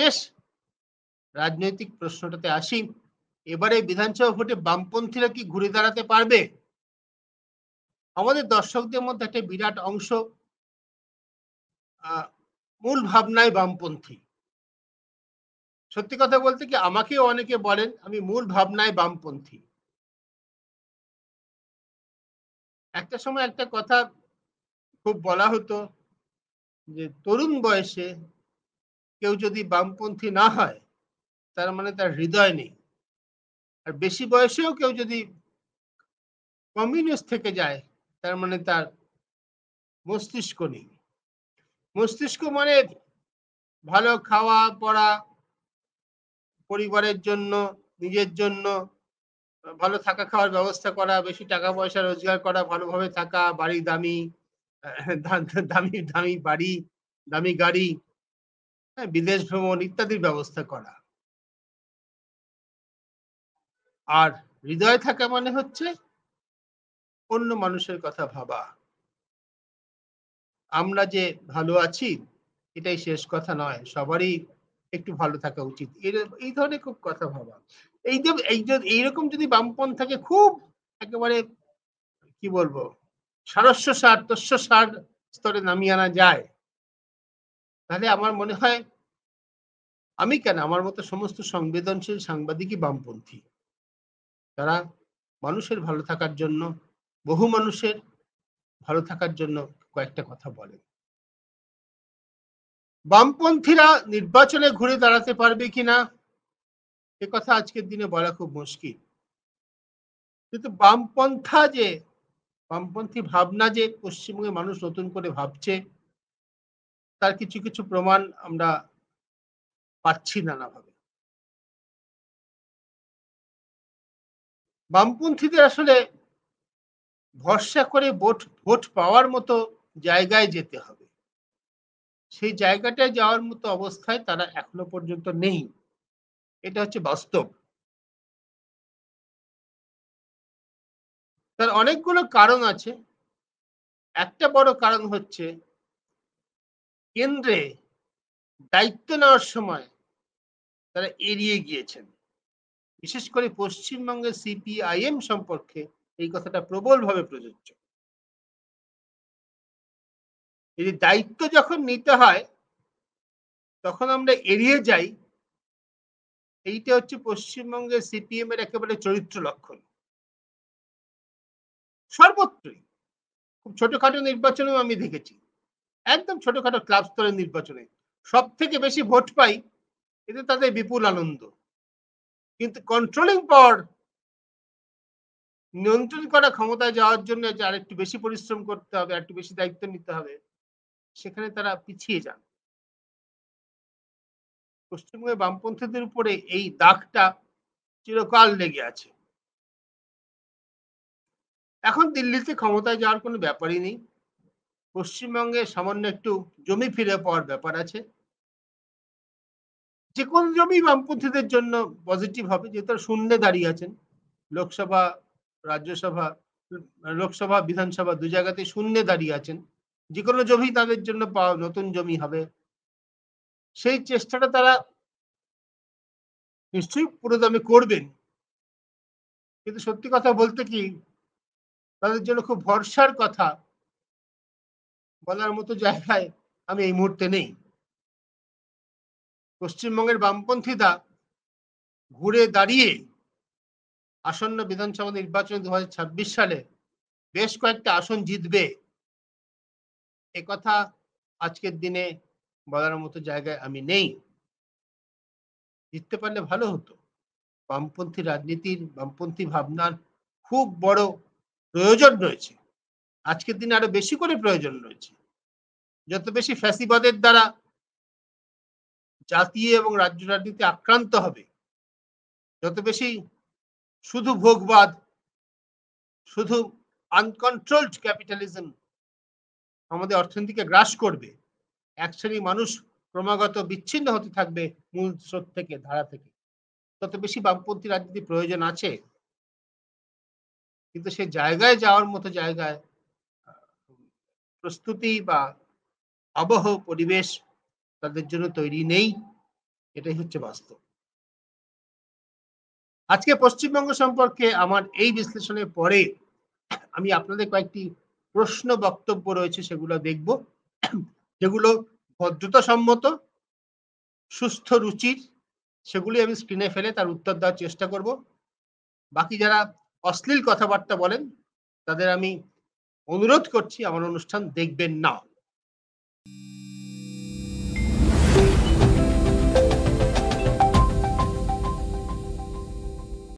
শেষ রাজনৈতিক প্রশ্নটাতে আসি। এবারে বিধানসভা ভোটে বামপন্থীরা কি ঘুরে দাঁড়াতে পারবে? আমাদের দর্শকদের মধ্যে একটা বিরাট অংশ আ মূল ভাবনায় বামপন্থী। সত্যি কথা বলতে কি আমাকেও অনেকে বলেন আমি মূল ভাবনায় বামপন্থী। একটা সময় একটা কথা খুব বলা হতো যে তরুণ বয়সে কেউ যদি বামপন্থী না হয় তার মানে তার হৃদয় নেই। আর বেশি বয়সেও কেউ যদি কমিউনিস্ট থেকে যায় তার মানে তার মস্তিষ্ক নেই। মস্তিষ্ক মানে ভালো খাওয়া পড়া, পরিবারের জন্য, নিজের জন্য ভালো থাকা খাওয়ার ব্যবস্থা করা, বেশি টাকা পয়সা রোজগার করা, ভালোভাবে থাকা, বাড়ি দামি, দামি দামি বাড়ি, দামি গাড়ি, হ্যাঁ, বিদেশ ভ্রমণ ইত্যাদির ব্যবস্থা করা। আর হৃদয়ে থাকা মানে হচ্ছে অন্য মানুষের কথা ভাবা। আমরা যে ভালো আছি এটাই শেষ কথা নয়। সবারই একটু ভালো থাকা উচিত। এই ধরনের খুব কথা ভাবা। এই যে এইরকম যদি বামপন্থাকে খুব একেবারে কি বলবো সারস্যসার তস্যসার স্তরে নামিয়ে আনা যায়, তাহলে আমার মনে হয় আমি কেন আমার মতো সমস্ত সংবেদনশীল সাংবাদিকই বামপন্থী। তারা মানুষের ভালো থাকার জন্য, বহু মানুষের ভালো থাকার জন্য কয়েকটা কথা বলেন। বামপন্থীরা নির্বাচনে ঘুরে দাঁড়াতে পারবে কিনা এ কথা আজকের দিনে বলা খুব মুশকিল। কিন্তু বামপন্থী ভাবনা যে পশ্চিমবঙ্গের মানুষ নতুন করে ভাবছে তার কিছু কিছু প্রমাণ আমরা পাচ্ছি নানাভাবে। বামপন্থীদের আসলে ভরসা করে ভোট পাওয়ার মতো জায়গায় যেতে হবে। সেই জায়গাটায় যাওয়ার মতো অবস্থায় তারা এখনো পর্যন্ত নেই। এটা হচ্ছে বাস্তব। তার অনেকগুলো কারণ আছে। একটা বড় কারণ হচ্ছে কেন্দ্রে দায়িত্ব নেওয়ার সময় তারা এড়িয়ে গিয়েছেন। বিশেষ করে পশ্চিমবঙ্গের সিপিআইএম সম্পর্কে এই কথাটা প্রবলভাবে প্রযোজ্য। এই দায়িত্ব যখন নিতে হয় তখন আমরা এড়িয়ে যাই, এইটা হচ্ছে পশ্চিমবঙ্গের সিপিএম এর একেবারে চরিত্র লক্ষণ। সর্বত্রই খুব ছোটখাটো নির্বাচনেও আমি দেখেছি। একদম ছোটখাটো ক্লাব স্তরের নির্বাচনে সবথেকে বেশি ভোট পাই এতে তাদের বিপুল আনন্দ। কিন্তু কন্ট্রোলিং পাওয়ার নিয়ন্ত্রণ করা ক্ষমতায় যাওয়ার জন্য যে আরেকটু বেশি পরিশ্রম করতে হবে, আরেকটু বেশি দায়িত্ব নিতে হবে, সেখানে তারা পিছিয়ে যান। পশ্চিমবঙ্গের বামপন্থীদের উপরে এই দাগটা চিরকাল লেগে আছে। এখন দিল্লিতে ক্ষমতায় যাওয়ার কোনো ব্যাপারই নেই। পশ্চিমবঙ্গে সামান্য একটু জমি ফিরে পাওয়ার ব্যাপার আছে। যেকোনো জমি বামপন্থীদের জন্য পজিটিভ হবে যেহেতু তারা শূন্যে দাঁড়িয়ে আছেন। লোকসভা, রাজ্যসভা, লোকসভা, বিধানসভা ২ জায়গাতেই শূন্যে দাঁড়িয়ে আছেন। যেকোনো জমি তাদের জন্য পাওয়া নতুন জমি হবে। সেই চেষ্টাটা তারা নিশ্চয়ই পুরোদমে করবেন। কিন্তু সত্যি কথা বলতে কি তাদের জন্য খুব ভরসার কথা বলার মতো জায়গায় আমি এই মুহূর্তে নেই। পশ্চিমবঙ্গের বামপন্থীরা ঘুরে দাঁড়িয়ে আসন্ন বিধানসভা নির্বাচনে ২০২৬ সালে বেশ কয়েকটা আসন জিতবে একথা আজকের দিনে বলার মতো জায়গায় আমি নেই। জিততে পারলে ভালো হতো। বামপন্থী রাজনীতির, বামপন্থী ভাবনার খুব বড় প্রয়োজন রয়েছে। আজকের দিনে আরো বেশি করে প্রয়োজন রয়েছে। যত বেশি ফ্যাসিবাদের দ্বারা জাতীয় এবং রাজ্য রাজনীতি আক্রান্ত হবে, যত বেশি শুধু ভোগবাদ, শুধু আনকন্ট্রোলড ক্যাপিটালিজম আমাদের অর্থনীতিকে গ্রাস করবে, এক শ্রেণীর মানুষ ক্রমাগত বিচ্ছিন্ন হতে থাকবে মূল স্রোত থেকে, ধারা থেকে, তত বেশি বামপন্থী রাজনীতির প্রয়োজন আছে। কিন্তু সে জায়গায় যাওয়ার মতো জায়গায় প্রস্তুতি বা আবহ পরিবেশ তাদের জন্য তৈরি নেই। এটাই হচ্ছে বাস্তব। আজকে পশ্চিমবঙ্গ সম্পর্কে আমার এই বিশ্লেষণের পরে আমি আপনাদের কয়েকটি প্রশ্ন বক্তব্য রয়েছে সেগুলো দেখব। যেগুলো ভদ্রতাসম্মত, সুস্থ রুচির, সেগুলি আমি স্ক্রিনে ফেলে তার উত্তর দেওয়ার চেষ্টা করব। বাকি যারা অশ্লীল কথাবার্তা বলেন তাদের আমি অনুরোধ করছি আমার অনুষ্ঠান দেখবেন না।